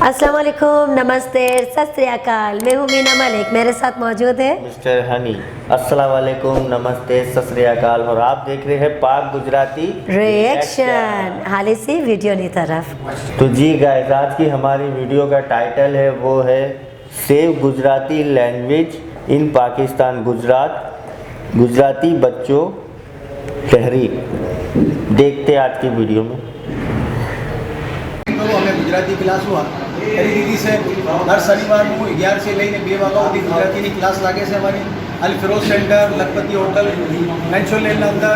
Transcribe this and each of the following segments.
अस्सलाम वालेकुम, नमस्ते, सत श्री अकाल। मैं हूँ मीना मलिक, मेरे साथ मौजूद है मिस्टर हनी। अस्सलाम वालेकुम, नमस्ते, सत श्री अकाल। और आप देख रहे हैं पाक गुजराती रिएक्शन। हाल सी वीडियो की तरफ। तो जी गाइस, आज की हमारी वीडियो का टाइटल है वो है save Gujarati language in Pakistan, Gujarati बच्चों तहरीक। देखते हैं आज की वीडियो में। हमें गुजराती क्लास हुआ खरीदी से हर शनिवार को 11 से લઈને 2 વાગ્યા સુધી ગુજરાતીની ક્લાસ લાગે છે અમારી અલ ફિરોઝ સેન્ટર, લખપતિ હોટલ, મેન્શન લેનના અંદર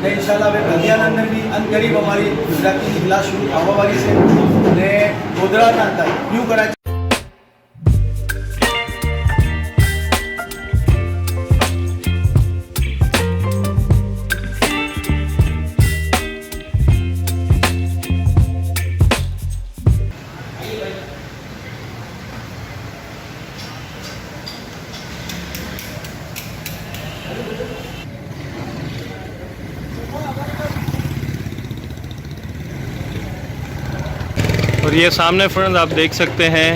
ને ઇન્શાલ્લાહ હવે ગંધિયાના અંદર બી અનકરીબ અમારી ગુજરાતીની ક્લાસ શરૂ થવા વાળી છે ને ગોધરાના અંદર ન્યૂ કરાચી। और ये सामने फ्रेंड्स आप देख सकते हैं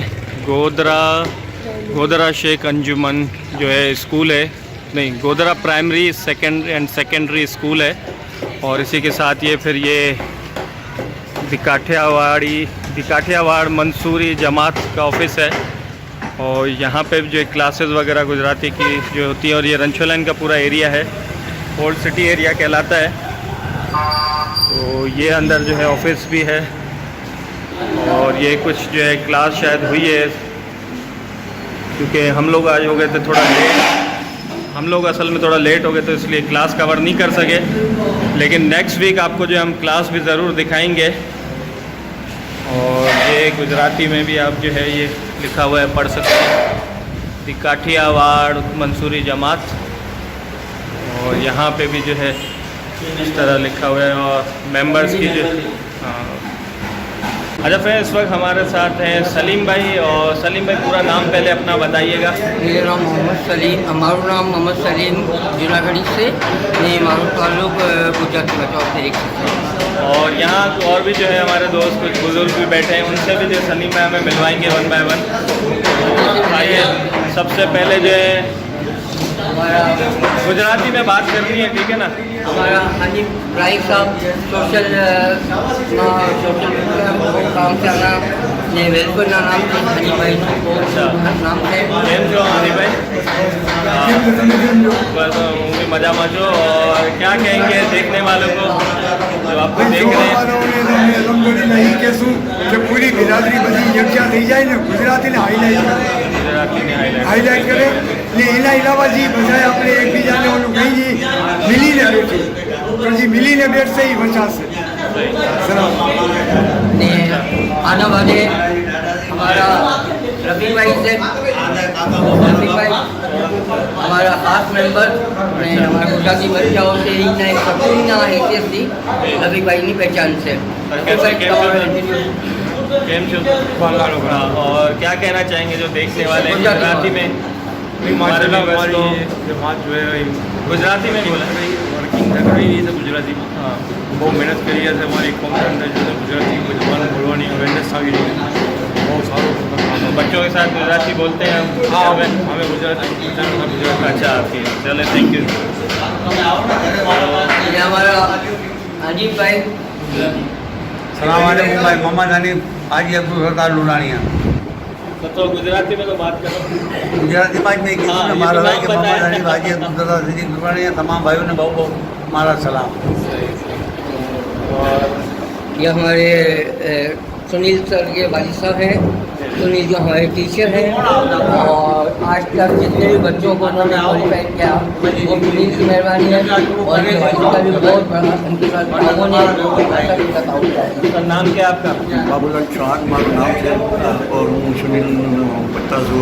गोधरा शेख अंजुमन जो है स्कूल है, नहीं गोधरा प्राइमरी सेकेंडरी स्कूल है। और इसी के साथ ये फिर ये दिकाठियावाड़ मंसूरी जमात का ऑफिस है। और यहाँ पे जो क्लासेस वगैरह गुजराती की जो होती है। और ये रंछो लाइन का पूरा एरिया है, ओल्ड सिटी एरिया कहलाता है। तो ये अंदर जो है ऑफिस भी है। और ये कुछ जो है क्लास शायद हुई है, क्योंकि हम लोग आज हो गए थे थोड़ा लेट। हम लोग असल में थोड़ा लेट हो गए तो इसलिए क्लास कवर नहीं कर सके। लेकिन नेक्स्ट वीक आपको जो हम क्लास भी ज़रूर दिखाएंगे। और ये गुजराती में भी आप जो है ये लिखा हुआ है, पढ़ सकते हैं, दिकाठियावाड़ मंसूरी जमात। और यहाँ पे भी जो है इस तरह लिखा हुआ है। और मेंबर्स की जो अच्छा फिर इस वक्त हमारे साथ हैं सलीम भाई। और सलीम भाई पूरा नाम पहले अपना बताइएगा। मेरा नाम मोहम्मद सलीम, हमारा नाम मोहम्मद सलीम जूनागढ़ी से ने मारो ताल्लुक गुजराती बच्चों से। और यहाँ और भी जो है हमारे दोस्त कुछ बुजुर्ग भी बैठे हैं, उनसे भी जो सलीम भाई हमें मिलवाएंगे वन बाय वन। आइए सबसे पहले जो है हमारा गुजराती में बात करनी है, ठीक है ना। हमारा हाजी राय साहब सोशल काम करना ने वेलफेयर ना नाम से हाजी भाई को नाम से કેમ છો હાજી ભાઈ? बस હું भी मजा में છું। और क्या कहेंगे देखने वालों को जो आपको देख रहे हैं? પૂરી બિરાદરી બધી એકઠા થઈ જાય ને ગુજરાતીને હાઈલાઇટ કરે ને એના અલાવા જે બધા આપણે એકબીજાને ઓલું કહીએ મિલીને બેઠે તો જે મિલીને બેઠશે એ વચાશે। ने आने वाले हमारा रफी भाई से रफी भाई हमारा खास मेंबर ने हमारा गुजराती बच्चाओं से ही ना सभी ना हैसियत थी रफी भाई की पहचान से। કેમ છો? और क्या कहना चाहेंगे जो देखने वाले हैं गुजराती में? गुजराती में बोला वर्किंग कर रही है गुजराती में। हाँ, बहुत मेहनत करी है हमारी कौम के अंदर जो गुजराती को जबान बोलवानी अवेयरनेस आ गई है, बहुत सारों बच्चों के साथ गुजराती बोलते हैं हम। हाँ, हमें गुजराती अच्छा ठीक, चले, थैंक यू। ये हमारा अजीब भाई सलाम वालेकुम भाई मोहम्मद हनीफ हाजी अब्दुल सरकार लुलानिया। तो गुजराती में तो बात करो। गुजराती बात नहीं की हाँ, हमारा ये भाई तो के नाम मोहम्मद बताया। हनीफ हाजी अब्दुल सरकार सिद्दीक लुलानिया, तमाम भाइयों ने बहुत बहुत हमारा सलाम। और ये हमारे सुनील सर के वालिद साहब हैं। सुनील जो हमारे टीचर हैं और आज तक जितने भी बच्चों को उन्होंने क्वालिफाइड किया वो सुनील की मेहरबानी है। और ये वालिद का भी बहुत बड़ा उनके साथ ताउन है, ऐसा भी बताऊँ। उसका नाम क्या आपका? बाबूलाल चौहान मारू नाम છે और હું સુનિલ પટ્ટાસુ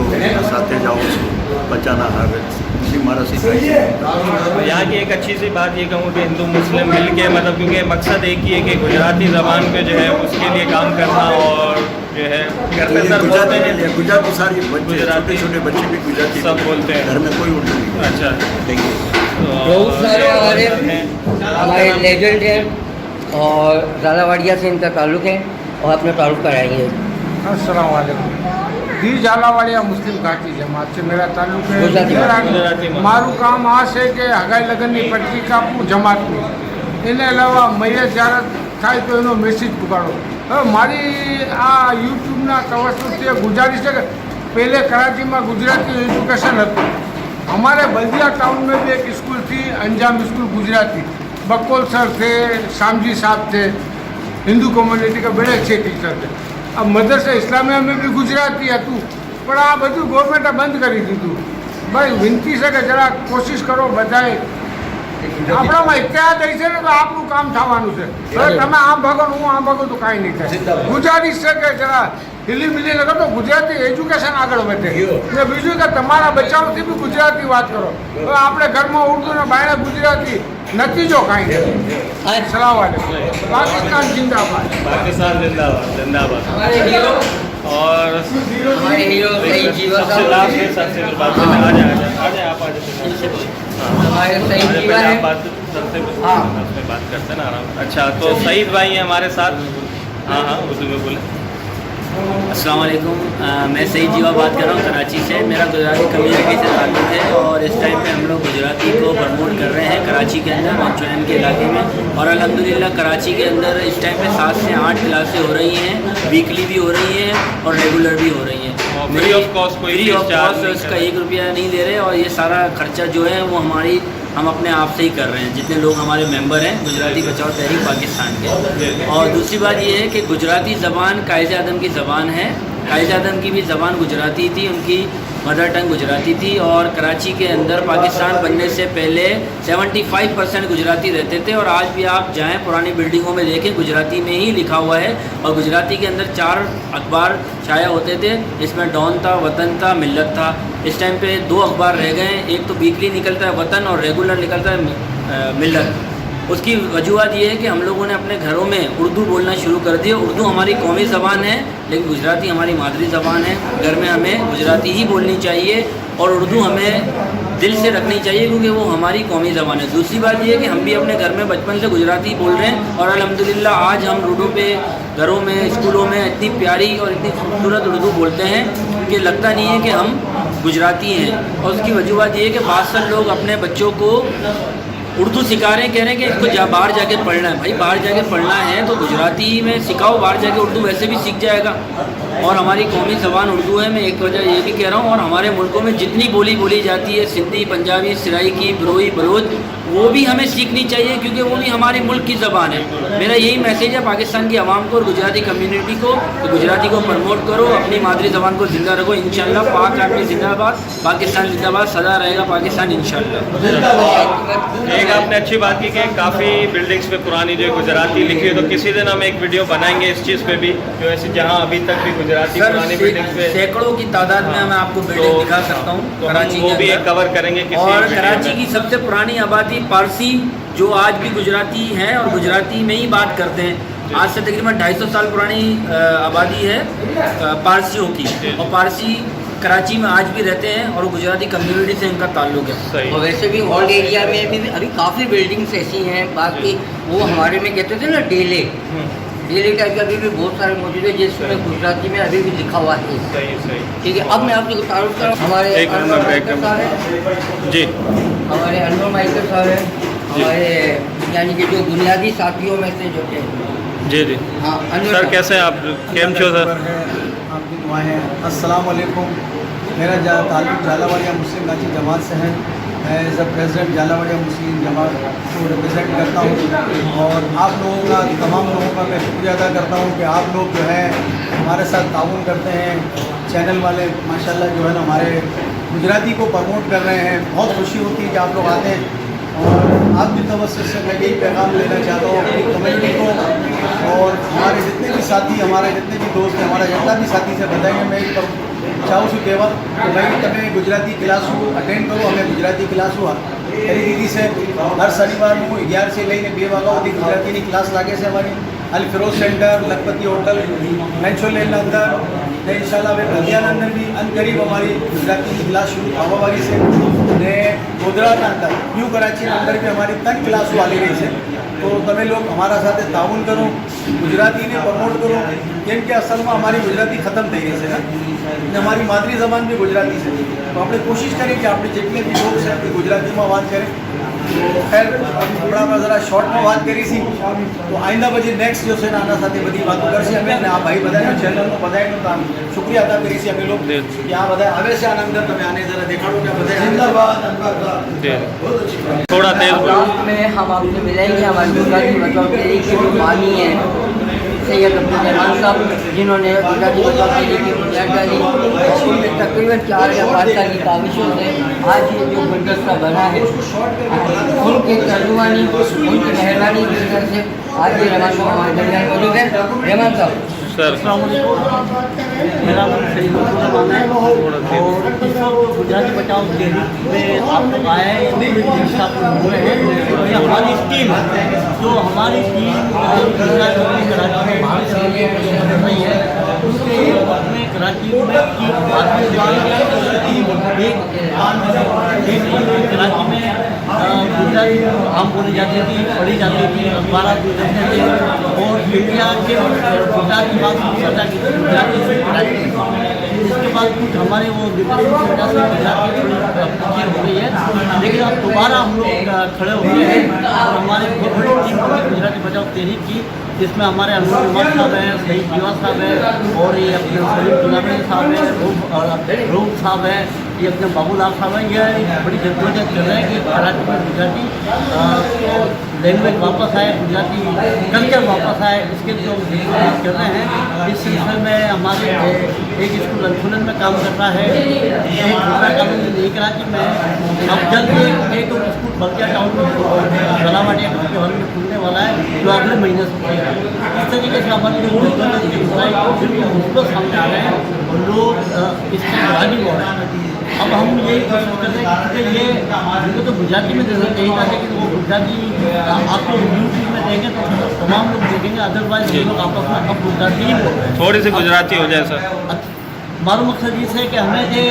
સાથે જાઉં છું બચાના હાવે जी मारा सिखाई। और यहाँ की एक अच्छी सी बात ये कहूँ कि हिंदू मुस्लिम मिल के मतलब, क्योंकि मकसद एक ही है कि गुजराती ज़बान पे जो है उसके लिए काम करना। और जो है घर में सर बोलते हैं गुजराती सारी बच्चे गुजराती छोटे बच्चे भी गुजराती सब बोलते हैं, घर में कोई उर्दू नहीं। अच्छा थैंक यू। बहुत सारे हमारे लेजेंड हैं और झालावाड़िया से इनका ताल्लुक़ है और अपना ताल्लुक़ कराएंगे। अस्सलाम वालेकुम। दी झालावाड़िया मुस्लिम घाटी जमात से मेरा ताल्लुक है। गुजराती में। मारू काम आ से के हगाई लगन की पट्टी कापू जमात में એને અલાવા મૈયત જ્યારત થાય તો એનો મેસેજ પુગાડો। હવે મારી આ યુટ્યુબના તવસ્સુથી ગુજારિશ છે કે पहले कराची में गुजराती एजुकेशन હતું। हमारे बल्दिया टाउन में भी एक स्कूल थी, अंजाम स्कूल गुजराती। बक्कोल सर थे, शामजी साहब थे, हिंदू कम्युनिटी का बड़े अच्छे टीचर थे। अब मदरसा इस्लामिया में भी गुजराती હતું, પણ આ બધું ગવર્મેન્ટે બંધ કરી દીધું। ભાઈ વિનંતી છે કે જરા કોશિશ કરો બધાએ, આપણામાં ઇતિહાદ રહી છે ને તો આપણું કામ થવાનું છે। હવે તમે આમ ભાગો હું આમ ભાગું તો કાંઈ નહીં થાય। ગુજારિશ છે કે જરા हिली मिली लगे तो गुजराती एजुकेशन आगे बढ़े ने बीजू के तमारा बच्चाओं थी भी गुजराती बात करो तो आपणे घर में उर्दू ने बाहर गुजराती नतीजो काई है। अस्सलाम वालेकुम। पाकिस्तान जिंदाबाद। पाकिस्तान जिंदाबाद जिंदाबाद। हमारे हीरो और हमारे हीरो सही जीवन सबसे लास्ट है, सबसे बात करने आ जाए आप आ जाए। हमारे सही जीवन है। बात सबसे उसमें बात करते हैं ना आराम। अच्छा तो सईद भाई हैं हमारे साथ। हाँ हाँ उर्दू में बोले। अस्सलाम वालेकुम। मैं सईद जीवा बात कर रहा हूँ कराची से। मेरा गुजराती कम्युनिटी से ताल्लुक़ है और इस टाइम पे हम लोग गुजराती को प्रमोट कर रहे हैं कराची के अंदर मंचुरियन के इलाके में। और अल्हम्दुलिल्लाह कराची के अंदर इस टाइम पे 7 से 8 क्लासें हो रही हैं, वीकली भी हो रही हैं और रेगुलर भी हो रही हैं। फ्री ऑफ कॉस्ट उसका 1 रुपया नहीं ले रहे और ये सारा खर्चा जो है वो हम अपने आप से ही कर रहे हैं, जितने लोग हमारे मेंबर हैं गुजराती बचाओ तहरीक पाकिस्तान के। और दूसरी बात ये है कि गुजराती ज़बान कायदे आदम की ज़बान है। कायदे आदम की भी ज़बान गुजराती थी, उनकी मदर टंग गुजराती थी। और कराची के अंदर पाकिस्तान बनने से पहले 75% गुजराती रहते थे और आज भी आप जाएं पुरानी बिल्डिंगों में देखें गुजराती में ही लिखा हुआ है। और गुजराती के अंदर 4 अखबार छाया होते थे, इसमें डॉन था, वतन था, मिल्लत था। इस टाइम पे 2 अखबार रह गए हैं, एक तो वीकली निकलता है वतन और रेगुलर निकलता है मिल्लत। उसकी वजूहत ये है कि हम लोगों ने अपने घरों में उर्दू बोलना शुरू कर दिया। उर्दू हमारी कौमी ज़बान है लेकिन गुजराती हमारी मादरी ज़बान है। घर में हमें गुजराती ही बोलनी चाहिए और उर्दू हमें दिल से रखनी चाहिए क्योंकि वो हमारी कौमी ज़बान है। दूसरी बात ये है कि हम भी अपने घर में बचपन से गुजराती बोल रहे हैं और अल्हम्दुलिल्लाह आज हम रोडों पे, घरों में, स्कूलों में इतनी प्यारी और इतनी खूबसूरत उर्दू बोलते हैं कि लगता नहीं है कि हम गुजराती हैं। और उसकी वजूहत ये है कि बहुत सारे लोग अपने बच्चों को उर्दू सिखा रहे हैं, कह रहे हैं कि इसको बाहर जाके पढ़ना है। भाई बाहर जाके पढ़ना है तो गुजराती में सिखाओ, बाहर जाके उर्दू वैसे भी सीख जाएगा। और हमारी कौमी ज़बान उर्दू है, मैं एक वजह ये भी कह रहा हूँ। और हमारे मुल्कों में जितनी बोली बोली जाती है सिंधी, पंजाबी, सराइकी, बरोई, बलोच, वो भी हमें सीखनी चाहिए क्योंकि वो भी हमारे मुल्क की ज़बान है। मेरा यही मैसेज है पाकिस्तान की आवाम को और गुजराती कम्युनिटी को तो गुजराती को प्रमोट करो, अपनी मादरी ज़बान को ज़िंदा रखो। इंशाल्लाह पाक आर्मी जिंदाबाद, पाकिस्तान जिंदाबाद, सदा रहेगा पाकिस्तान इंशाल्लाह। एक आपने अच्छी बात की कि काफ़ी बिल्डिंग्स पे पुरानी जो गुजराती लिखी है, तो किसी दिन हम एक वीडियो बनाएंगे इस चीज़ पे भी जो ऐसे जहाँ अभी तक भी गुजराती पुरानी बिल्डिंग्स पे सैकड़ों की तादाद में मैं आपको बिल्डिंग दिखा सकता हूँ कराची वो भी एक कवर करेंगे किसी और कराची की सबसे पुरानी आबादी पारसी जो आज भी गुजराती हैं और गुजराती में ही बात करते हैं। आज से तकरीबन 250 साल पुरानी आबादी है पारसियों की और पारसी कराची में आज भी रहते हैं और गुजराती कम्युनिटी से इनका ताल्लुक है। और वैसे भी ओल्ड एरिया में अभी काफ़ी बिल्डिंग्स ऐसी हैं। बाकी वो हमारे में कहते थे ना डेले टाइप के अभी भी बहुत सारे मौजूद है जिसमें गुजराती में अभी भी लिखा हुआ है। ठीक है, अब मैं आपको तारुफ कर हमारे जी हमारे अनवर माइकर साहब हैं, हमारे यानी कि जो बुनियादी साथियों में से जो थे। जी जी हाँ सर, कैसे आप केम छो सर? आपकी दुआएं हैं। अस्सलाम वालेकुम। मेरा ताल्लुक झालावाड़िया मुस्लिम घाटी जमात से है। मैं एज अ प्रेसिडेंट झालावाड़िया मुस्लिम जमात को रिप्रेजेंट करता हूँ और आप लोगों का, तमाम लोगों का मैं शुक्रिया अदा करता हूँ कि आप लोग जो है हमारे साथ ताउन करते हैं। चैनल वाले माशाल्लाह जो है ना हमारे गुजराती को प्रमोट कर रहे हैं। बहुत खुशी होती है कि आप लोग आते हैं और आपकी तवज्जो से मैं यही पैगाम लेना चाहता हूँ अपनी कम्युनिटी को और हमारे जितने भी साथी, हमारे जितने भी दोस्त हैं, हमारा जितना भी साथी से बताएंगे। मैं चाहूँ છું કહેવા કે ભાઈ તમે ગુજરાતી ક્લાસો અટેન્ડ કરો। અમે ગુજરાતી ક્લાસો કરી દીધી છે। હર શનિવારનું 11 से લઈને 2 વાગ્યા સુધી ગુજરાતીની ક્લાસ લાગે છે અમારી અલ ફિરોઝ સેન્ટર, લખપતિ હોટલ, મેન્ચો લેનના અંદર ને ઇન્શાલ્લાહ હવે બલ્દિયાના અંદર બી અનકરીબ અમારી ગુજરાતીની ક્લાસ શરૂ થવા વાળી છે ને ગોધરાના અંદર ન્યૂ કરાચીના અંદર બી અમારી 3 ક્લાસો આવી રહી છે। તો તમે લોકો અમારા સાથે તાઉન કરો, ગુજરાતીને પ્રમોટ કરો, કેમ કે અસલમાં અમારી ગુજરાતી ખતમ થઈ ગઈ છે અને અમારી માતૃ જબાન બી ગુજરાતી છે. તો આપણે કોશિશ કરીએ કે આપણે જેટલે બી લોકો છે આપણે ગુજરાતીમાં વાત કરીએ. તો ખૈર આપણા જરા શોર્ટમાં વાત કરી છે, તો આઈંદા પછી નેક્સ્ટ જો છે ને આના સાથે બધી વાતો કરશે અમે. અને આ ભાઈ બધાનો ચેનલનો બધાનો શુક્રિયા અદા કરી છે અમે લોકો કે આ બધા આવે છે આના અંદર. તમે આને જરા દેખાડો કે બધા जिंदाबाद. थोड़ा तेज बोलो. में हम आपसे मिलेंगे हमारे गुजराती बचाव तहरीक के जो बानी है सैयद अब्दुल रहमान साहब, जिन्होंने गुजराती बचाव तहरीक की बुनियाद डाली और उनके तकरीबन 4 या 5 साल की काविशों से आज ये जो गुलदस्ता बना है, उनके तर्जुमानी उनकी मेहरबानी की वजह से आज ये रहमान साहब हमारे दरमियान मौजूद है. रहमान साहब सर मेरा नाम शरीफ रहमान है और इस वक्त गुजराती बचाओ तहरीक में आप लोग आए हैं, हुए हैं. ये हमारी टीम है, जो हमारी टीम गुजरात में कराची में भारत कर रही है, उसके में कराची में कराची में गुजराती आम बोली जाती थी, पढ़ी जाती थी, अखबार गुजरते थे और इंडिया के गुजराती गुजराती से कराची. इसके बाद कुछ हमारे वो डिप्रेशन की वजह से गुजराती थोड़ी पीछे हो गई है, लेकिन अब दोबारा हम लोग खड़े हो गए हैं और हमारे बहुत बड़ी टीम गुजराती बचाओ तहरीक की, जिसमें हमारे अनवर रहमान साहब हैं, सईद जीवा साहब हैं और ये अपने सलीम गुलामी साहब हैं, रूप साहब हैं, ये अपने बाबूलाल साहब हैं. ये बड़ी जद्दोजहद कर रहे हैं कि कराची में गुजराती लैंग्वेज वापस आए, गुजराती कल्चर वापस आए, इसके लिए हम कर रहे हैं. इस सिलसिले में हमारे एक स्कूल अंशुलन में काम कर रहा है, एक कॉलोनी कराची में, अब जल्द एक स्कूल बल्किया टाउन में सलावाटिया के हॉल में खुलने वाला है, जो अगले महीने से खुलेगा. इस तरीके से हमारी जो मुस्बत सामने आ रहे हैं और लोग इससे राजी हो रहे हैं. अब हम यही कोशिश कर रहे हैं कि ये उनको तो गुजराती में देना चाहिए था, लेकिन वो गुजराती आपको यूट्यूब में देंगे तो तमाम लोग देखेंगे, अदरवाइज ये लोग आपस में अब गुजराती ही बोल रहे हैं. थोड़ी सी गुजराती हो जाए सर. मारो मकसद ये है कि हमें जो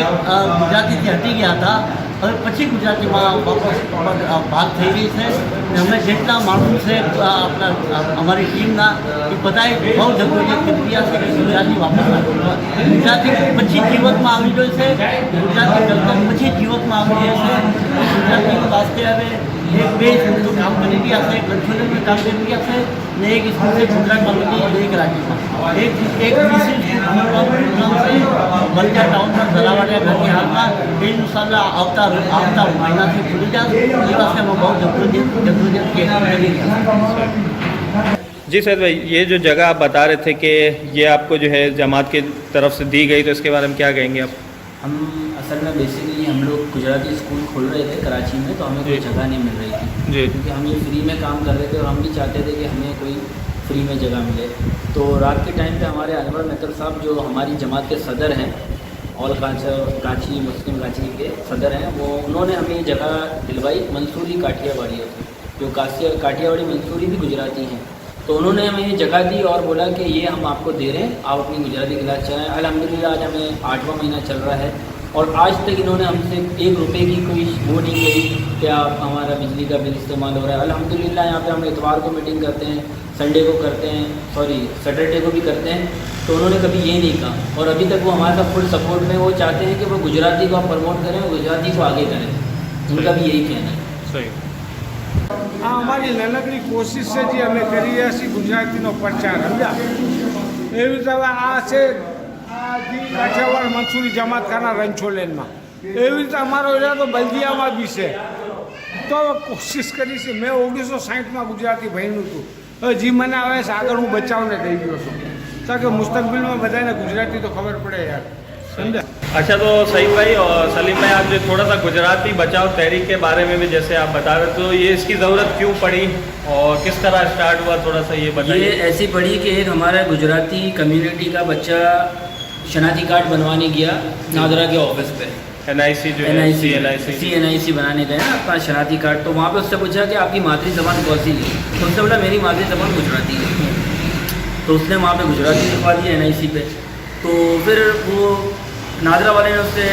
गुजराती से हटी गया था હવે પછી ગુજરાતીમાં વાપસ ભાગ થઈ રહી છે. અમે જેટલા માણસો છે આપણા અમારી ટીમના એ બધાએ બહુ જબરજસ્ત પ્રક્રિયા છે કે ગુજરાતી વાપસ આવે. ગુજરાતી પછી જીવતમાં આવી ગયું છે, ગુજરાતી કલ્ચર પછી જીવતમાં આવી રહ્યું છે. ગુજરાતી વાસ્તે હવે एक બે સ્કૂલો કામ કરી રહ્યા છે, કંટ્રોલમાં કામ કરી રહ્યા છે ને એક સ્કૂલ છે ગુજરાતમાં એક રાજ્યમાં એક પ્રોગ્રામ છે બલ્કિયા ટાઉનમાં ઝલાવાડિયા ઘરની હાલમાં ઇન્શાલ્લાહ આવતા મહિનાથી ખુલી જશે. એ વાસ્તે અમે બહુ જબરજસ્ત કરી રહ્યા છે. जी सर भाई, ये जो जगह आप बता रहे थे कि ये आपको जो है जमात की तरफ से दी गई, तो इसके बारे में क्या कहेंगे आप? हम असल में बेसिकली हम लोग गुजराती स्कूल खोल रहे थे कराची में, तो हमें कोई जगह नहीं मिल रही थी जी, क्योंकि हम ये फ्री में काम कर रहे थे और हम भी चाहते थे कि हमें कोई फ्री में जगह मिले. तो रात के टाइम पे हमारे अनवर मेहतर साहब जो हमारी जमात के सदर हैं, ऑल काची मुस्लिम काची के सदर हैं, वो उन्होंने हमें ये जगह दिलवाई मंसूरी काठियावाड़ी है, जो काठियावाड़ी मंसूरी भी गुजराती हैं. तो उन्होंने हमें ये जगह दी और बोला कि ये हम आपको दे रहे हैं, आप अपनी गुजराती क्लास चलाएँ. अल्हम्दुलिल्लाह आज हमें 8वां महीना चल रहा है और आज तक इन्होंने हमसे 1 रुपये की कोई वो नहीं करी कि आप हमारा बिजली का बिल इस्तेमाल हो रहा है. अल्हम्दुलिल्लाह यहाँ पे हम इतवार को मीटिंग करते हैं, संडे को करते हैं, सैटरडे को भी करते हैं. तो उन्होंने कभी ये नहीं कहा और अभी तक वो हमारे साथ फुल सपोर्ट में. वो चाहते हैं कि वो गुजराती को आप प्रमोट करें, गुजराती को आगे करें. उनका भी यही कहना है. सही. આ અમારી નાનકડી કોશિશ છે જે અમે કરી રહ્યા છીએ ગુજરાતીનો પ્રચાર સમજ્યા. એવી રીતે હવે આ છે આ જે કાઠિયાવાડ મંસૂરી જમાતખાના રણછોડલેનમાં, એવી રીતે અમારો ઇરાદો બલ્દિયામાં બી છે. તો કોશિશ કરી છે. મેં 1960માં ગુજરાતી ભણ્યું હતું. હવે જી મને આવે છે આગળ હું બચાવને દઈ ગયો છું, કારણ કે મુસ્તકબિલમાં બધાને ગુજરાતી તો ખબર પડે યાર સમજ્યા. अच्छा, तो सईद भाई और सलीम भाई, आप जो थोड़ा सा गुजराती बचाओ तहरीक के बारे में भी जैसे आप बता रहे, तो ये इसकी ज़रूरत क्यों पड़ी और किस तरह स्टार्ट हुआ, थोड़ा सा ये बताइए. ये ऐसी पड़ी कि एक हमारा गुजराती कम्युनिटी का बच्चा शनाख्ती कार्ड बनवाने गया नादरा के ऑफिस पे. NIC जो NIC बनाने गए ना अपना शनाख्ती कार्ड. तो वहाँ पे उससे पूछा कि आपकी मातृ ज़बान कौन सी है, तो उसने बोला मेरी मातृ ज़बान गुजराती है. तो उसने वहाँ पे गुजराती लिखवा दिया NIC पे. तो फिर वो नादरा वाले ने उससे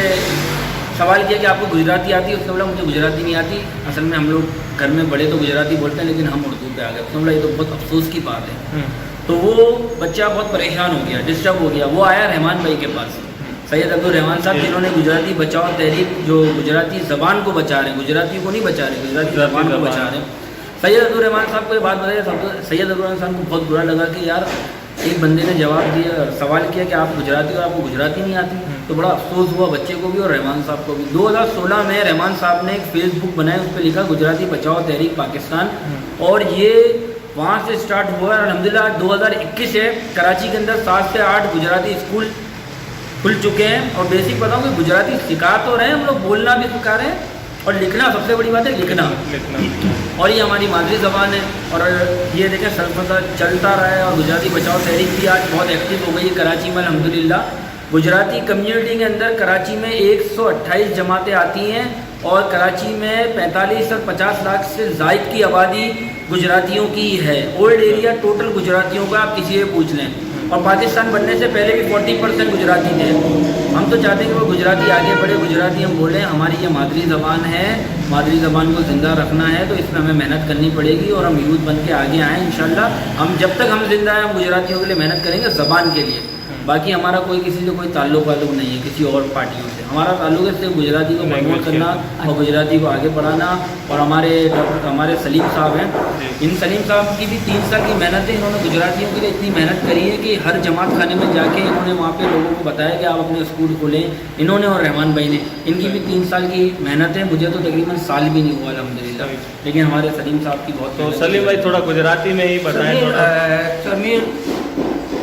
सवाल किया कि आपको गुजराती आती है, उसने बोला मुझे गुजराती नहीं आती, असल में हम लोग घर में बड़े तो गुजराती बोलते हैं लेकिन हम उर्दू पे आ गए। उसने बोला ये तो बहुत अफसोस की बात है। तो वो बच्चा बहुत परेशान हो गया, डिस्टर्ब हो गया। वो आया रहमान भाई के पास, सैयद अब्दुल रहमान साहब, जिन्होंने गुजराती बचाओ तहरीक जो गुजराती ज़बान को बचा रहे हैं, गुजराती को नहीं बचा रहे, गुजराती ज़बान को बचा रहे हैं। सैयद अब्दुल रहमान साहब को ये बात बताई, सैयद अब्दुल रहमान साहब को बहुत बुरा लगा कि यार एक बंदे ने जवाब दिया, सवाल किया कि आप गुजराती और आपको गुजराती नहीं आती। तो बड़ा अफसोस हुआ बच्चे को भी और रहमान साहब को भी। 2016 में रहमान साहब ने एक फेसबुक बनाया, उस पर लिखा गुजराती बचाओ तहरीक पाकिस्तान, और ये वहाँ से स्टार्ट हुआ। अल्हम्दुलिल्लाह 2021 है, कराची के अंदर 7 से 8 गुजराती स्कूल खुल चुके हैं। और बेसिक बताऊँ कि गुजराती सिखा तो रहे हैं हम लोग, बोलना भी सिखा रहे हैं और लिखना, सबसे बड़ी बात है लिखना। और ये हमारी मादरी ज़बान है और ये देखें सरपदा चलता रहा है। और गुजराती बचाओ तहरीक भी आज बहुत एक्टिव हो गई है कराची में अल्हम्दुलिल्लाह। गुजराती कम्युनिटी के अंदर कराची में 128 जमातें आती हैं और कराची में 45 और 50 लाख से ज़ायद की आबादी गुजरातियों की है। ओल्ड एरिया टोटल गुजरातियों का आप किसी से पूछ लें। और पाकिस्तान बनने से पहले भी 40% गुजराती थे। हम तो चाहते हैं कि वो गुजराती आगे बढ़े, गुजराती हम बोलें। हमारी ये मादरी ज़बान है, मादरी ज़बान को ज़िंदा रखना है, तो इसमें हमें मेहनत करनी पड़ेगी और हम यूथ बन के आगे आएँ इंशाल्लाह। हम जब तक हम ज़िंदा हैं हम गुजरातियों के लिए मेहनत करेंगे, ज़बान के लिए। बाकी हमारा कोई किसी से कोई ताल्लुक़ नहीं है किसी और पार्टियों से। हमारा ताल्लुक़ है सिर्फ गुजराती को प्रमोट करना और गुजराती को आगे बढ़ाना। और हमारे सलीम साहब हैं, इन सलीम साहब की भी 3 साल की मेहनत है। इन्होंने गुजरातियों के लिए इतनी मेहनत करी है कि हर जमात खाने में जाके इन्होंने वहाँ पे लोगों को बताया कि आप अपने स्कूल खोलें। इन्होंने और रहमान भाई ने, इनकी भी 3 साल की मेहनत है। मुझे तो तकरीबन साल भी नहीं हुआ अल्हम्दुलिल्लाह, लेकिन हमारे सलीम साहब की बहुत। तो सलीम भाई थोड़ा गुजराती में ही बताएं थोड़ा। समीर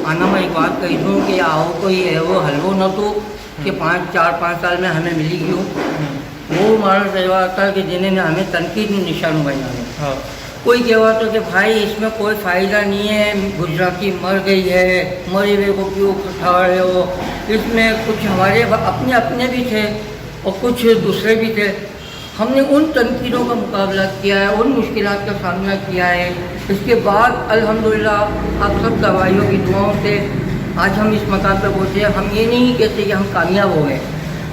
आना मैं एक बात कही दूँ कि आओ कोई वो हलवो न तो कि 4-5 साल में हमें मिली क्यों। वो मानो सेवा था कि जिन्हें हमें तनकीद निशान बनाया। कोई कहवा तो कि भाई इसमें कोई फ़ायदा नहीं है, गुजराती मर गई है, मरे हुए को क्यों उठा रहे हो। इसमें कुछ हमारे अपने भी थे और कुछ दूसरे भी थे। हमने उन तनकीदों का मुकाबला किया है, उन मुश्किलात का सामना किया है। इसके बाद अल्हम्दुलिल्लाह आप सब दवाइयों की दुआओं से आज हम इस मकाम पर पहुँचे। हम ये नहीं कहते कि हम कामयाब हो गए,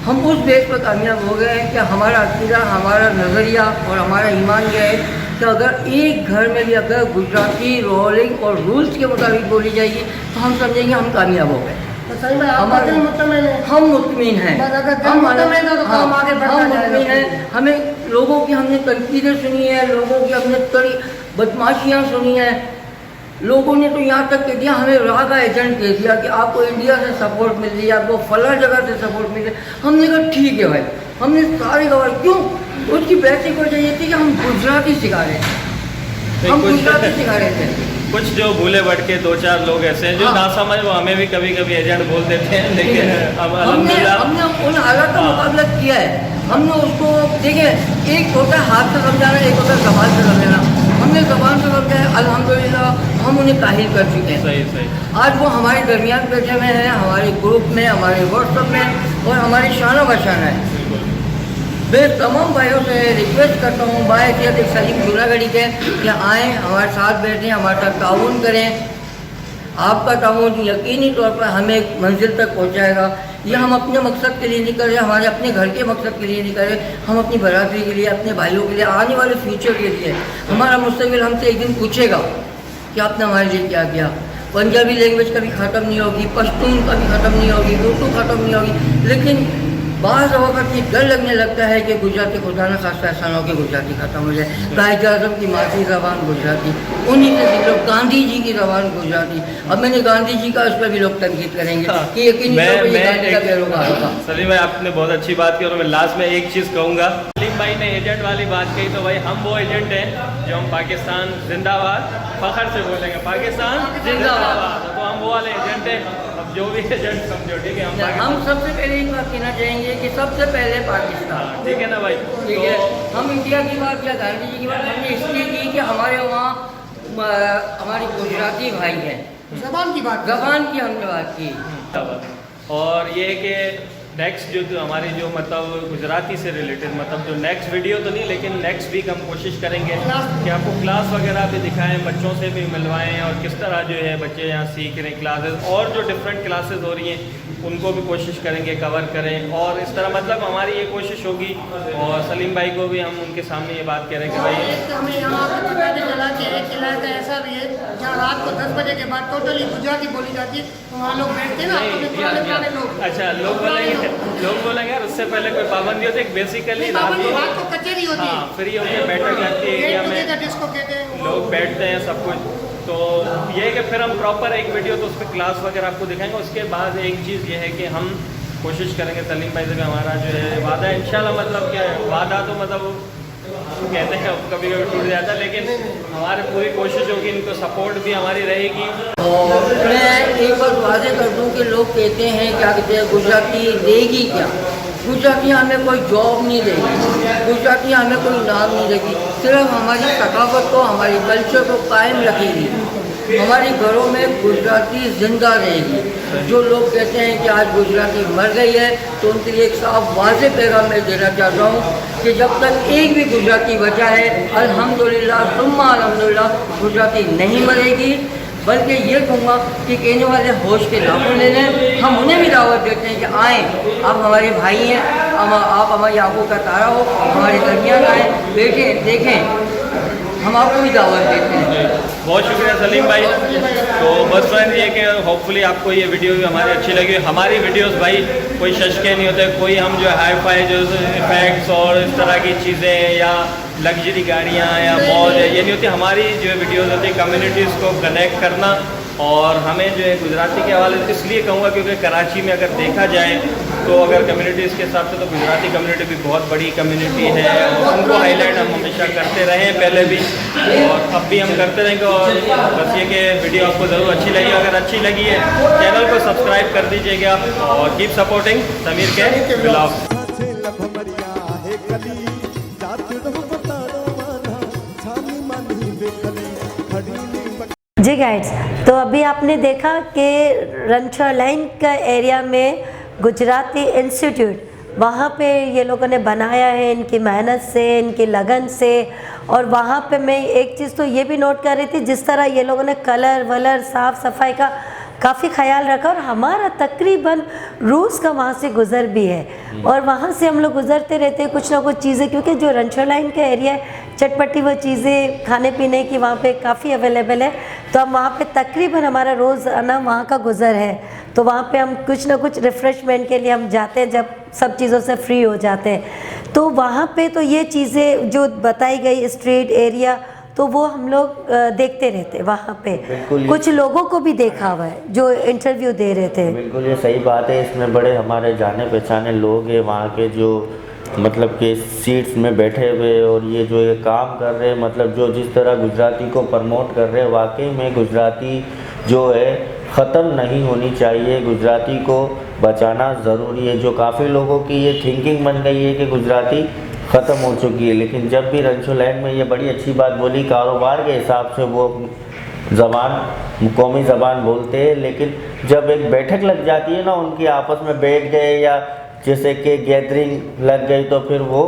हम उस बेस पर कामयाब हो गए हैं कि हमारा अक़ीदा, हमारा नज़रिया और हमारा ईमान यह है कि अगर एक घर में भी अगर गुजराती रोलिंग और रूल्स के मुताबिक बोली जाएगी तो हम समझेंगे हम कामयाब हो गए। हम मुतमिन हैं, हमें लोगों की हमने तनकीदें सुनी है, लोगों की हमने कड़ी बदमाशियाँ सुनी है। लोगों ने तो यहाँ तक कह दिया, हमें राह का एजेंट कह दिया कि आपको इंडिया से सपोर्ट मिल रही है, आपको फला जगह से सपोर्ट मिल रही है। हमने कहा ठीक है भाई, हमने सारे गवाह क्यों, उसकी बेसिक वजह ये थी कि हम गुजराती सिखा रहे थे, हम गुजराती सिखा रहे थे। कुछ जो भूले भटके 2-4 लोग ऐसे हैं जो ना समझ, वो हमें भी कभी कभी एजेंट बोल देते हैं, लेकिन हमने उन हालात का मुकाबला किया है। हमने उसको देखे, एक होता है हाथ से समझाना, एक होता है ज़बान से समझाना। हमने ज़बान से समझाया, अल्हम्दुलिल्लाह हम उन्हें काहिल कर चुके हैं। सही। आज वो हमारे दरमियान बैठे हुए हैं, हमारे ग्रुप में, हमारे व्हाट्सएप में और हमारी शाना बशाना है। मैं तमाम भाइयों से रिक्वेस्ट करता हूँ, बायसियत एक सलीम जूनागढ़ी के, कि आएँ हमारे साथ बैठें, हमारे साथ ताउन करें। आपका ताउन यकीनी तौर पर हमें मंजिल तक पहुँचाएगा। ये हम अपने मकसद के लिए नहीं कर रहे, हमारे अपने घर के मकसद के लिए नहीं कर रहे, हम अपनी बरादरी के लिए, अपने भाइयों के लिए, आने वाले फ्यूचर के लिए। हमारा मुस्तकबिल हमसे एक दिन पूछेगा कि आपने हमारे लिए क्या किया। पंजाबी लैंग्वेज कभी ख़त्म नहीं होगी, पश्तून कभी ख़त्म नहीं होगी, उर्दू ख़त्म नहीं होगी, लेकिन बाज़ वक़्त ये डर लगने लगता है कि गुजराती खुदा न खास्ता ऐसा न हो कि गुजराती ख़त्म हो जाए। कायद आज़म की मादरी ज़बान गुजराती, उन्हीं से लोग, गांधी जी की ज़बान गुजराती। अब मैंने गांधी जी का, उस पर भी लोग तनकीद करेंगे कि यकीनी तौर पर गांधी का पैरोकार होगा। सलीम भाई आपने बहुत अच्छी बात की और मैं लास्ट में एक चीज़ कहूँगा। सलीम भाई ने एजेंट वाली बात कही, तो भाई हम वो एजेंट हैं जो हम पाकिस्तान जिंदाबाद फ़ख्र से बोलेंगे, पाकिस्तान जिंदाबाद। तो हम वो वाले एजेंट हैं, अब जो भी एजेंट समझो, ठीक है। हम सबसे पहले एक बात कहना चाहेंगे कि सबसे पहले पाकिस्तान, ठीक है ना भाई। ठीक है, हम इंडिया की बात या गांधी जी की बात हमने इसलिए की कि हमारे वहाँ हमारी गुजराती भाई हैं, ज़बान की हमने बात की। और ये कि नेक्स्ट जो हमारी जो मतलब गुजराती से रिलेटेड, मतलब जो नेक्स्ट वीडियो तो नहीं, लेकिन नेक्स्ट वीक हम कोशिश करेंगे कि आपको क्लास वगैरह भी दिखाएं, बच्चों से भी मिलवाएं और किस तरह जो है बच्चे यहाँ सीख रहे हैं क्लासेस, और जो डिफरेंट क्लासेस हो रही हैं उनको भी कोशिश करेंगे कवर करें, और इस तरह मतलब हमारी ये कोशिश होगी। और सलीम भाई को भी हम उनके सामने ये बात कह रहे हैं कि भाई हमें यहाँ पर गुजराती चलाते हैं, एक इलाका ऐसा भी है जहाँ रात को 10 बजे के बाद टोटली गुजराती बोली जाती है, तो वहाँ लोग बैठते हैं ना अपने पुराने लोग। अच्छा, लोग बोलेंगे यार उससे पहले कोई पाबंदी होती है? बेसिकली रात को कचेरी होती है, फ्री होकर बैठक लगती है एरिया में, जिसको कहते हैं, लोग बैठते हैं सब कुछ। तो ये है कि फिर हम प्रॉपर एक वीडियो तो उस पर क्लास वगैरह आपको दिखाएंगे। उसके बाद एक चीज़ ये है कि हम कोशिश करेंगे, सलीम भाई से भी हमारा जो है वादा है इंशाल्लाह, मतलब क्या है वादा तो मतलब कहते हैं कभी कभी टूट जाता है, लेकिन हमारी पूरी कोशिश होगी, इनको सपोर्ट भी हमारी रहेगी। और मैं एक बात वादे कर दूँ कि लोग कहते हैं क्या कहते हैं गुजराती देगी क्या, गुजराती हमें कोई जॉब नहीं देगी, गुजराती हमें कोई नाम नहीं देगी, सिर्फ हमारी सकाफत को, हमारी कल्चर को कायम रखेगी, हमारे घरों में गुजराती जिंदा रहेगी। जो लोग कहते हैं कि आज गुजराती मर गई है, तो उनके लिए एक साफ वाज़ेह पैगाम मैं देना चाहता हूँ कि जब तक एक भी गुजराती बचा है, अल्हम्दुलिल्लाह सुम्मा अल्हम्दुलिल्लाह गुजराती नहीं मरेगी। बल्कि ये कहूँगा कि कहने वाले होश के लाभों ले लें, हम उन्हें भी दावत देते हैं कि आएँ, आप हमारे भाई हैं, आप हमारी आंखों का तारा हो, हमारे दरमियान आएँ, बैठें देखें, हम आपको भी दावत देते हैं। बहुत शुक्रिया सलीम भाई। तो बस फ्रेंड ये कि होपफुली आपको ये वीडियो भी हमारी अच्छी लगी। हमारी वीडियोस भाई कोई शशके नहीं होते, कोई हम जो हाई फाई जो इफेक्ट्स और इस तरह की चीज़ें या लग्जरी गाड़ियाँ या मॉल है, ये नहीं होती। हमारी जो वीडियोस होती है कम्युनिटीज़ को कनेक्ट करना, और हमें जो है गुजराती के हवाले से इसलिए कहूँगा क्योंकि कराची में अगर देखा जाए तो अगर कम्युनिटीज़ के हिसाब से तो गुजराती कम्युनिटी भी बहुत बड़ी कम्युनिटी है, और उनको हाईलाइट हम हमेशा करते रहे हैं पहले भी, और अब भी हम करते रहेंगे। और बस ये कि वीडियो आपको ज़रूर अच्छी लगी, अगर अच्छी लगी है चैनल को सब्सक्राइब कर दीजिएगा, और कीप सपोर्टिंग समीर के ब्लॉग। जी गाइड्स, तो अभी आपने देखा कि रणछोड़ का एरिया में गुजराती इंस्टीट्यूट वहाँ पे ये लोगों ने बनाया है, इनकी मेहनत से, इनकी लगन से। और वहाँ पे मैं एक चीज़ तो ये भी नोट कर रही थी, जिस तरह ये लोगों ने कलर वलर साफ़ सफाई का काफ़ी ख्याल रखा, और हमारा तकरीबन रोज़ का वहाँ से गुज़र भी है, और वहाँ से हम लोग गुज़रते रहते हैं कुछ ना कुछ चीज़ें, क्योंकि जो रणछोड़ का एरिया है चटपटी वो चीज़ें खाने पीने की वहाँ पे काफ़ी अवेलेबल है। तो हम वहाँ पे तकरीबन हमारा रोज़ाना वहाँ का गुज़र है, तो वहाँ पे हम कुछ ना कुछ रिफ़्रेशमेंट के लिए हम जाते हैं जब सब चीज़ों से फ्री हो जाते हैं। तो वहाँ पे तो ये चीज़ें जो बताई गई स्ट्रीट एरिया, तो वो हम लोग देखते रहते वहाँ पे। कुछ लोगों को भी देखा हुआ है जो इंटरव्यू दे रहे थे। बिल्कुल ये सही बात है। इसमें बड़े हमारे जाने पहचाने लोग हैं वहाँ के, जो मतलब कि सीट्स में बैठे हुए और ये जो ये काम कर रहे हैं, मतलब जो जिस तरह गुजराती को प्रमोट कर रहे हैं, वाकई में गुजराती जो है ख़त्म नहीं होनी चाहिए, गुजराती को बचाना ज़रूरी है। जो काफ़ी लोगों की ये थिंकिंग बन गई है कि गुजराती ख़त्म हो चुकी है, लेकिन जब भी रणछोड़ में ये बड़ी अच्छी बात बोली, कारोबार के हिसाब से वो ज़बान कौमी ज़बान बोलते हैं, लेकिन जब एक बैठक लग जाती है ना, उनकी आपस में बैठ गए या जैसे कि गैदरिंग लग गई, तो फिर वो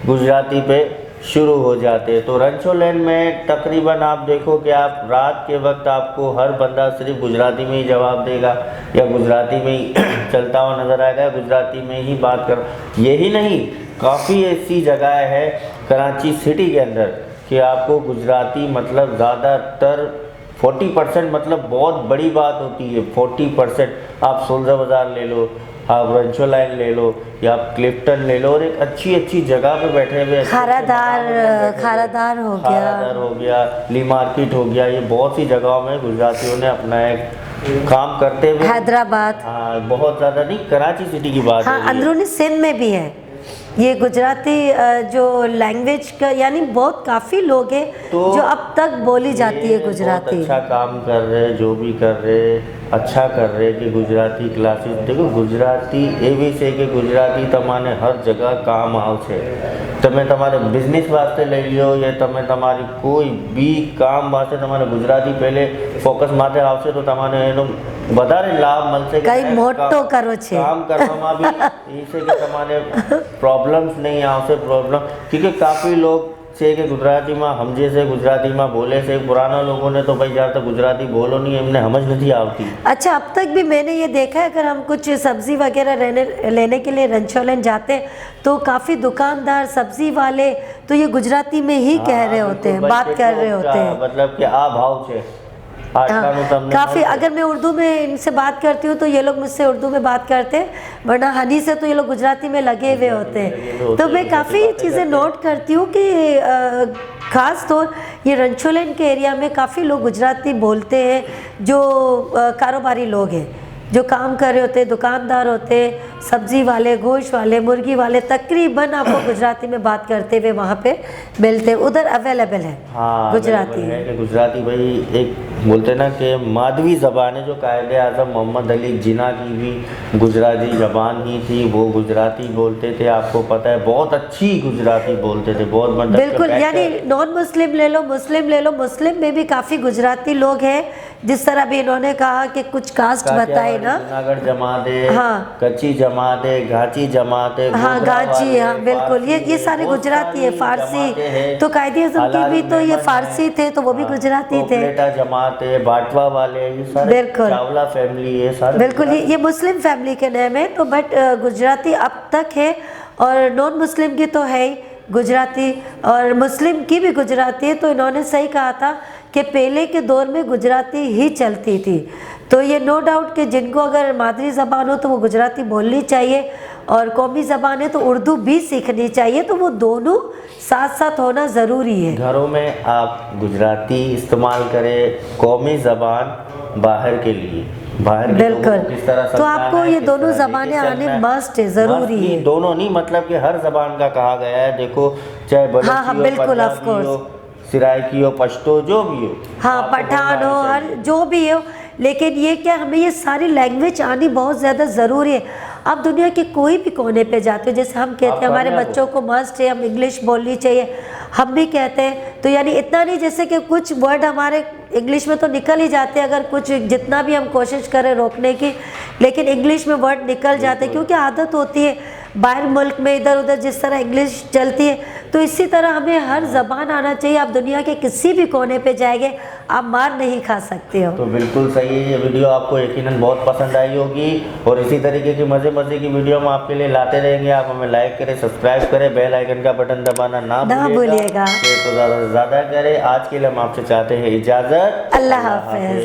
गुजराती पे शुरू हो जाते हैं। तो रणछोड़ में तकरीबन आप देखो कि आप रात के वक्त आपको हर बंदा सिर्फ गुजराती में ही जवाब देगा, या गुजराती में ही चलता हुआ नज़र आएगा, गुजराती में ही बात कर। यही नहीं, काफ़ी ऐसी जगह है कराची सिटी के अंदर कि आपको गुजराती मतलब ज़्यादातर 40%, मतलब बहुत बड़ी बात होती है 40%। आप सोल्जर बाज़ार ले लो, आप रणछोड़ ले लो, या आप क्लिफ्टन ले लो, और एक अच्छी अच्छी जगह पे बैठे हुए, खारादार हो गया, ली मार्केट हो गया, ये बहुत सी जगहों में गुजरातियों ने अपना एक काम करते हुए, हैदराबाद, हाँ बहुत ज़्यादा नहीं, कराची सिटी की बात है, अंदरूनी सिंध में भी है ये गुजराती जो लैंग्वेज का, यानी बहुत काफ़ी लोग हैं तो जो अब तक बोली जाती है गुजराती। अच्छा काम कर रहे हैं, जो भी कर रहे हैं अच्छा कर रहे हैं कि गुजराती क्लासेस देखो, गुजराती एवी से कि गुजराती तमाने हर जगह काम आवशे। તમે તમારે બિઝનેસ વાસ્તે લઈ લો या તમે તમારી કોઈ બી કામ વાસ્તે તમારે ગુજરાતી પહેલે ફોકસ માટે આવશે તો તમને એનો વધારે લાભ મળશે। કઈ મોટો કરો છે કામ કરવામાં બી એ છે કે તમારે પ્રોબ્લેમ્સ નહીં આવશે, પ્રોબ્લેમ क्योंकि काफ़ी लोग છે કે ગુજરાતીમાં સમજે છે, ગુજરાતીમાં बोले से पुराना लोगों ने तो भाई ज़्यादा गुजराती बोलो नहीं, हमने समझ नहीं आती। अच्छा, अब तक भी मैंने ये देखा है अगर हम कुछ सब्ज़ी वगैरह लेने के लिए रणछोड़ जाते हैं तो काफ़ी दुकानदार सब्ज़ी वाले तो ये गुजराती में ही कह रहे होते हैं, बात कर रहे होते हैं, मतलब कि आ भाव से काफ़ी। अगर मैं उर्दू में इनसे बात करती हूँ तो ये लोग मुझसे उर्दू में बात करते हैं, वरना हनी से तो ये लोग गुजराती में लगे हुए होते हैं। तो मैं काफ़ी चीज़ें नोट करती हूँ कि ख़ास तौर ये रणछोड़ के एरिया में काफ़ी लोग गुजराती बोलते हैं, जो कारोबारी लोग हैं, जो काम कर रहे होते हैं, दुकानदार होते हैं, सब्जी वाले, गोश्त वाले, मुर्गी वाले, तकरीबन आपको गुजराती में बात करते हुए वहाँ पे मिलते हैं। उधर अवेलेबल है गुजराती है कि गुजराती भाई एक बोलते ना कि मादवी ज़बान है, जो कायदे आज़म मोहम्मद अली जिन्ना की भी गुजराती ज़बान ही थी, वो गुजराती बोलते थे। आपको पता है बहुत अच्छी गुजराती बोलते थे, बहुत मतलब बिल्कुल। यानी नॉन मुस्लिम ले लो, मुस्लिम ले लो, मुस्लिम में भी काफ़ी गुजराती लोग हैं। जिस तरह भी इन्होंने कहा कि कुछ कास्ट बताए ना, जूनागढ़ जमात है, कच्ची जमात है, घाची जमात है, हाँ गाची, हाँ बिल्कुल, ये सारे गुजराती है। फारसी तो कायदे आज़म की भी तो ये फारसी थे, तो वो भी गुजराती थे। जमात है, बाटवा वाले, ये सारे बिल्कुल चावला फैमिली है सारे, बिल्कुल ये मुस्लिम फैमिली के नाम है। तो बट गुजराती अब तक है, और नॉन मुस्लिम की तो है ही गुजराती, और मुस्लिम की भी गुजराती है। तो इन्होंने सही कहा था कि पहले के दौर में गुजराती ही चलती थी। तो ये नो डाउट कि जिनको अगर मादरी ज़बान हो तो वो गुजराती बोलनी चाहिए, और कौमी ज़बान है तो उर्दू भी सीखनी चाहिए। तो वो दोनों साथ साथ होना ज़रूरी है। घरों में आप गुजराती इस्तेमाल करें, कौमी ज़बान बाहर के लिए, बाहर के लोगों को किस तरह तो आपको ये दोनों ज़बानें आने मस्ट है, ज़रूरी है। दोनों नहीं, मतलब कि हर ज़बान का कहा गया है। देखो चाहे बलोची हो, बिल्कुल, ऑफ पंजाबी कोर्स, हो, सिराइकी हो, पश्तो, जो भी हो, हाँ पठान हो, हर जो भी हो। लेकिन ये क्या, हमें ये सारी लैंग्वेज आनी बहुत ज़्यादा ज़रूरी है। आप दुनिया के कोई भी कोने पे जाते हो, जैसे हम कहते हैं हमारे बच्चों को मस्ट है, हम इंग्लिश बोलनी चाहिए, हम भी कहते हैं। तो यानी इतना नहीं जैसे कि कुछ वर्ड हमारे इंग्लिश में तो निकल ही जाते हैं, अगर कुछ जितना भी हम कोशिश करें रोकने की, लेकिन इंग्लिश में वर्ड निकल जाते हैं, क्योंकि आदत होती है बाहर मुल्क में इधर उधर जिस तरह इंग्लिश चलती है। तो इसी तरह हमें हर ज़बान आना चाहिए। आप दुनिया के किसी भी कोने पे जाएंगे, आप मार नहीं खा सकते हो। तो बिल्कुल सही है। ये वीडियो आपको यकीनन बहुत पसंद आई होगी, और इसी तरीके की मज़े की वीडियो हम आपके लिए लाते रहेंगे। आप हमें लाइक करें, सब्सक्राइब करें, बेल आइकन का बटन दबाना ना भूलिएगा। तो ज़्यादा से ज़्यादा करें। आज के लिए हम आपसे चाहते हैं इजाज़त। अल्लाह हाफ़िज़।